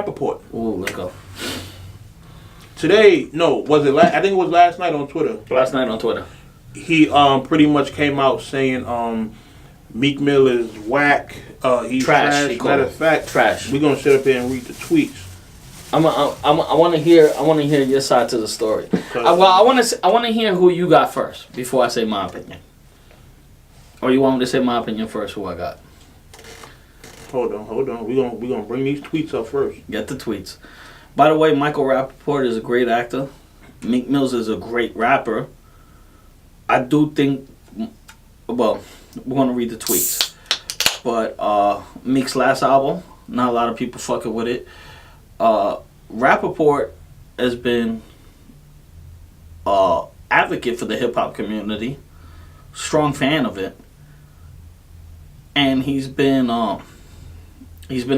Rapaport. Ooh, let's go. Today, no, was it? I think it was last night on Twitter. Last night on Twitter. He pretty much came out saying Meek Mill is whack. He's trash. Matter of fact, trash. We're gonna sit up here and read the tweets. I want to hear your side to the story. I want to hear who you got first before I say my opinion. Or you want me to say my opinion first? Who I got? Hold on. We're gonna bring these tweets up first. Get the tweets. By the way, Michael Rapaport is a great actor. Meek Mills is a great rapper. I do think. Well, we're gonna read the tweets. But Meek's last album, not a lot of people fucking with it. Rapaport has been advocate for the hip hop community, strong fan of it, and he's been a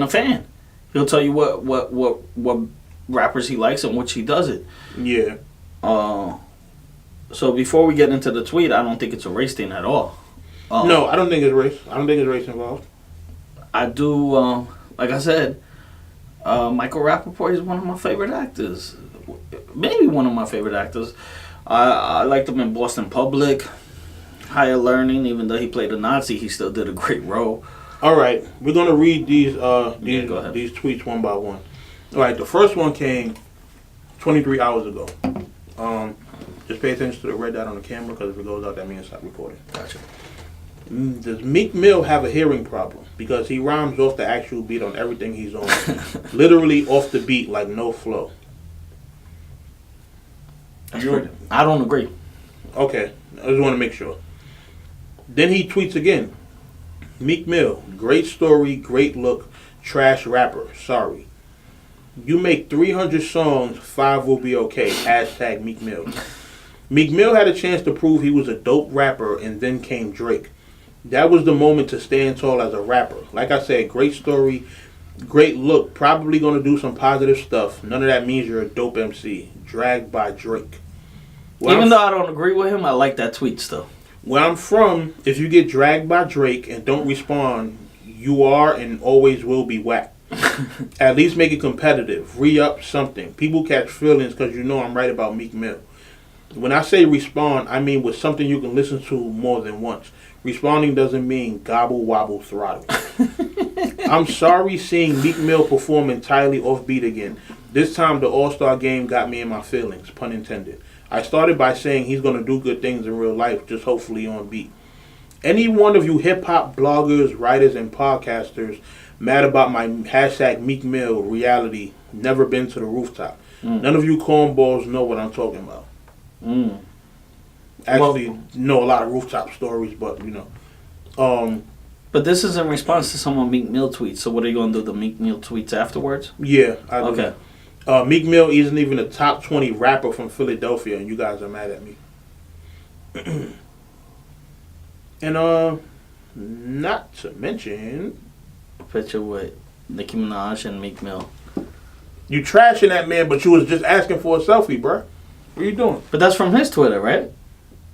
fan. He'll tell you what rappers he likes and which he doesn't. Yeah. So before we get into the tweet, I don't think it's a race thing at all. No, I don't think it's race. I don't think it's race involved. I do. Like I said. Michael Rapaport is one of my favorite actors. Maybe one of my favorite actors. I liked him in Boston Public, Higher Learning. Even though he played a Nazi, he still did a great role. All right, we're gonna read these tweets one by one. All right, the first one came 23 hours ago. Just pay attention to the red dot on the camera because if it goes out, that means stop recording. Gotcha. Does Meek Mill have a hearing problem? Because he rhymes off the actual beat on everything he's on. Literally off the beat, like no flow. I don't agree. Okay, I just want to make sure. Then he tweets again. Meek Mill, great story, great look, trash rapper, sorry. You make 300 songs, 5 will be okay. Hashtag Meek Mill. Meek Mill had a chance to prove he was a dope rapper, and then came Drake. That was the moment to stand tall as a rapper. Like I said, great story, great look, probably going to do some positive stuff. None of that means you're a dope MC. Dragged by Drake. Even though I don't agree with him, I like that tweet still. Where I'm from, if you get dragged by Drake and don't respond, you are and always will be whack. At least make it competitive. Re-up something. People catch feelings because you know I'm right about Meek Mill. When I say respond, I mean with something you can listen to more than once. Responding doesn't mean gobble, wobble, throttle. I'm sorry seeing Meek Mill perform entirely offbeat again. This time the All-Star game got me in my feelings, pun intended. I started by saying he's going to do good things in real life, just hopefully on beat. Any one of you hip-hop bloggers, writers, and podcasters mad about my hashtag Meek Mill reality, never been to the rooftop. None of you cornballs know what I'm talking about. Actually, know a lot of rooftop stories, but you know. But this is in response to someone Meek Mill tweets. So what are you going to do? The Meek Mill tweets afterwards? Yeah, I do. Okay. Meek Mill isn't even a top 20 rapper from Philadelphia, and you guys are mad at me. And not to mention, A picture with Nicki Minaj and Meek Mill. You trashing that man, but you was just asking for a selfie, bruh. What are you doing? But that's from his Twitter, right?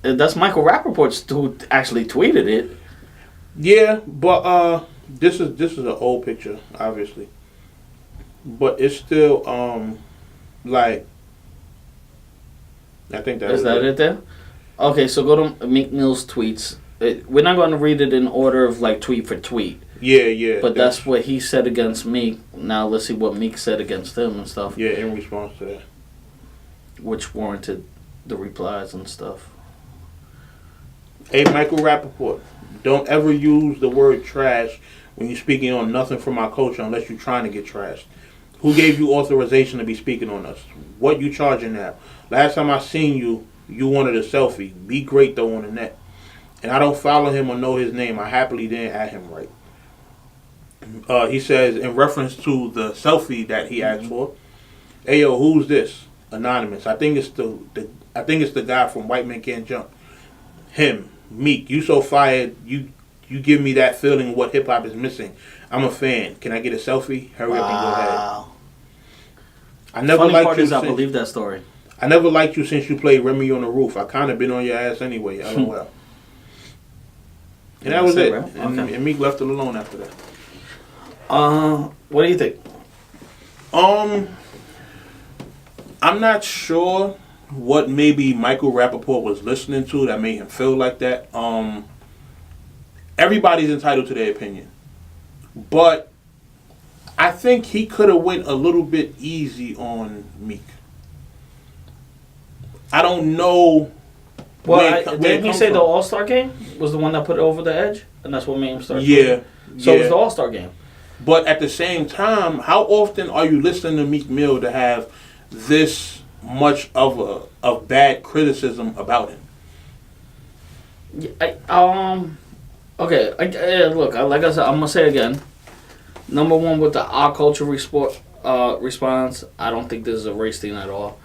That's Michael Rapaport who actually tweeted it. Yeah, but this is an old picture, obviously. But it's still like I think that is that it there? Okay, so go to Meek Mill's tweets. We're not going to read it in order of like tweet for tweet. Yeah. But that's what he said against Meek. Now let's see what Meek said against him and stuff. Yeah, in response to that. Which warranted the replies and stuff. Hey, Michael Rapaport, don't ever use the word trash when you're speaking on nothing from our culture unless you're trying to get trashed. Who gave you authorization to be speaking on us? What you charging now? Last time I seen you, you wanted a selfie. Be great though on the net. And I don't follow him or know his name. I happily didn't add him right. He says in reference to the selfie that he asked for, "Hey yo, who's this? Anonymous. I think it's the guy from White Men Can't Jump. Him, Meek. You so fired. You give me that feeling of what hip hop is missing. I'm a fan. Can I get a selfie? Hurry up and go ahead." I never liked you. I believe that story. I never liked you since you played Remy on the Roof. I kind of been on your ass anyway. LOL. And that was it. Right? And Meek left it alone after that. What do you think? I'm not sure what maybe Michael Rapaport was listening to that made him feel like that. Everybody's entitled to their opinion, but I think he could have went a little bit easy on Meek. I don't know. Well, didn't he say the All-Star game was the one that put it over the edge, and that's what made him start? Yeah. So it was the All-Star game. But at the same time, how often are you listening to Meek Mill to have this much of bad criticism about him? Okay. Look, like I said, I'm gonna say it again. Number one, with the our culture response, I don't think this is a race thing at all.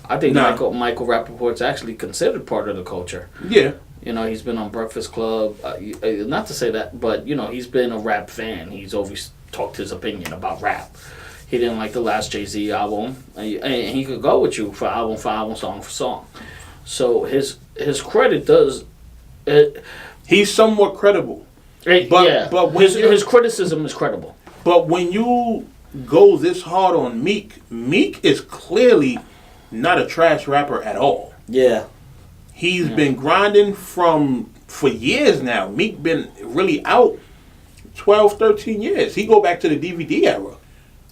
I think Michael Rapaport's actually considered part of the culture. Yeah. You know, he's been on Breakfast Club. Not to say that, but, you know, he's been a rap fan. He's always talked his opinion about rap. He didn't like the last Jay-Z album. And he could go with you for album, song for song. So his credit does... he's somewhat credible. But his criticism is credible. But when you go this hard on Meek is clearly not a trash rapper at all. Yeah. He's been grinding for years now. Meek been really out 12, 13 years. He go back to the DVD era.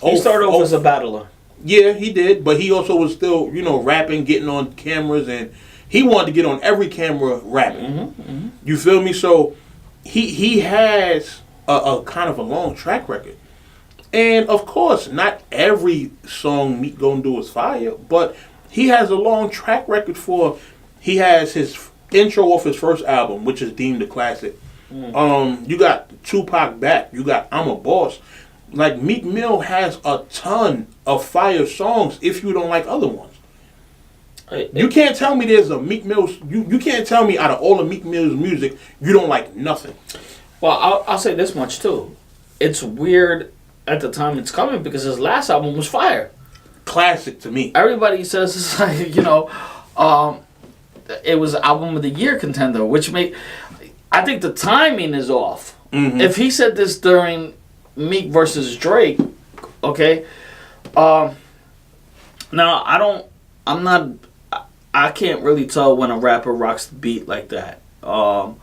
He started off as a battler. Yeah, he did. But he also was still, rapping, getting on cameras, and he wanted to get on every camera rapping. You feel me? So he has a kind of a long track record. And of course, not every song Meek gonna do is fire, but he has a long track record for. He has his intro off his first album, which is deemed a classic. You got Tupac Back. You got I'm a Boss. Like, Meek Mill has a ton of fire songs if you don't like other ones. You can't tell me there's a Meek Mill. You can't tell me out of all of Meek Mill's music you don't like nothing. Well, I'll say this much too. It's weird at the time it's coming because his last album was fire. Classic to me. Everybody says it's like, it was album of the year contender, which I think the timing is off. If he said this during Meek versus Drake, okay. Now I can't really tell when a rapper rocks the beat like that. I'm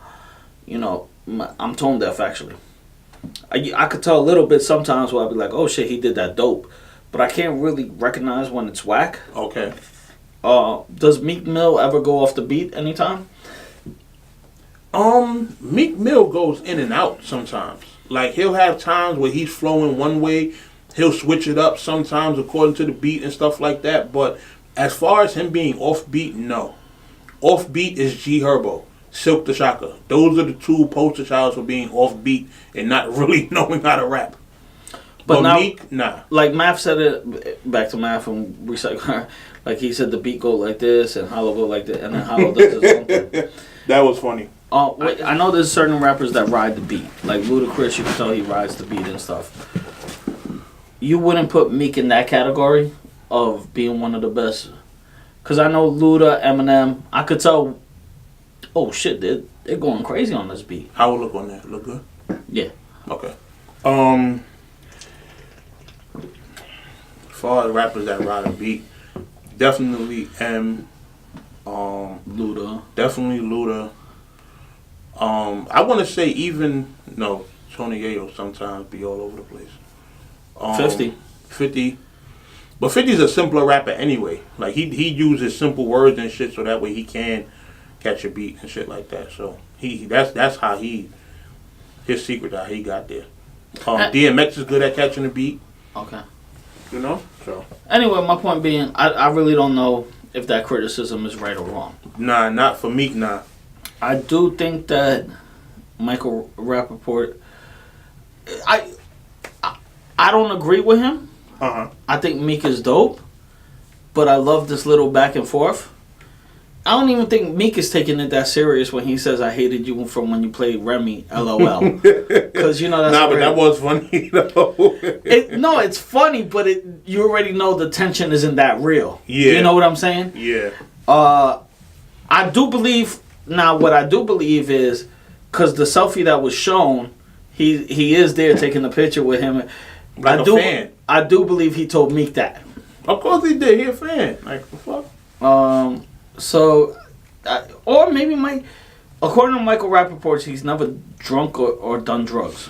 tone deaf actually. I could tell a little bit sometimes where I'd be like, oh shit, he did that dope. But I can't really recognize when it's whack. Okay. Does Meek Mill ever go off the beat anytime? Meek Mill goes in and out sometimes. Like, he'll have times where he's flowing one way. He'll switch it up sometimes according to the beat and stuff like that. But as far as him being off beat, no. Off beat is G Herbo, Silk the Shocker. Those are the two poster childs for being off beat and not really knowing how to rap. But now, Meek, nah. Like Math said it, back to Math and recycle. Like he said, the beat go like this and Hollow go like that, and then Hollow does his own thing. That was funny. I know there's certain rappers that ride the beat. Like Ludacris, you can tell he rides the beat and stuff. You wouldn't put Meek in that category of being one of the best. Because I know Luda, Eminem, I could tell, oh shit, they're going crazy on this beat. How would look on that? Look good? Yeah. Okay. As far as rappers that ride a beat, definitely Luda. Definitely Luda. I want to say Tony Yayo sometimes be all over the place. 50. But 50's a simpler rapper anyway. Like, he uses simple words and shit so that way he can catch a beat and shit like that. So that's how his secret how he got there. DMX is good at catching a beat. Okay. So. Anyway, my point being, I really don't know if that criticism is right or wrong. Nah, not for Meek, nah. I do think that Michael Rapaport, I don't agree with him. I think Meek is dope, but I love this little back and forth. I don't even think Meek is taking it that serious when he says, I hated you from when you played Remy, LOL. Because, that's... Nah, but that was funny, though. No, it's funny, but you already know the tension isn't that real. Yeah. You know what I'm saying? Yeah. I do believe... Now, what I do believe is, because the selfie that was shown, he is there taking the picture with him. Like a fan. I do believe he told Meek that. Of course he did. He a fan. Like, the fuck? So, or maybe according to Michael Rapaport, he's never drunk or done drugs.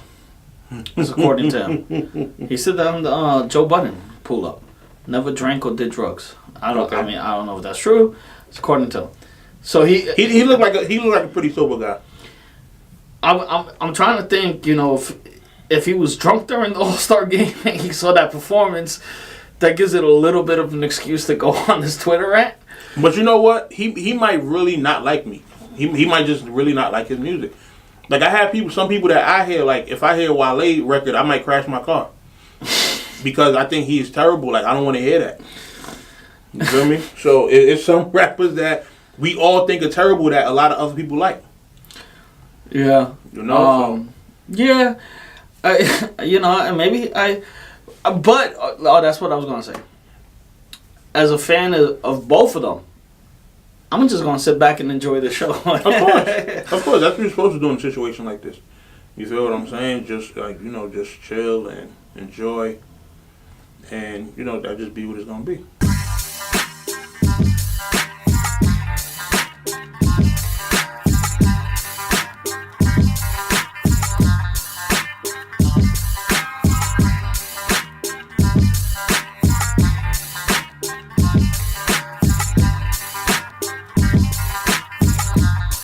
That's according to him. He said that on the Joe Budden pull up. Never drank or did drugs. I don't know if that's true. It's according to him. So he looked like a pretty sober guy. I'm trying to think, if he was drunk during the All-Star game and he saw that performance, that gives it a little bit of an excuse to go on his Twitter rant. But you know what? He might really not like me. He might just really not like his music. Like, I have some people that I hear, like, if I hear Wale record, I might crash my car. Because I think he's terrible. Like, I don't want to hear that. You feel me? So, it's some rappers that we all think are terrible that a lot of other people like. Yeah. Yeah. Maybe but that's what I was going to say. As a fan of both of them, I'm just going to sit back and enjoy the show. Of course. That's what you're supposed to do in a situation like this. You feel what I'm saying? Just, like, just chill and enjoy. And, that just be what it's going to be.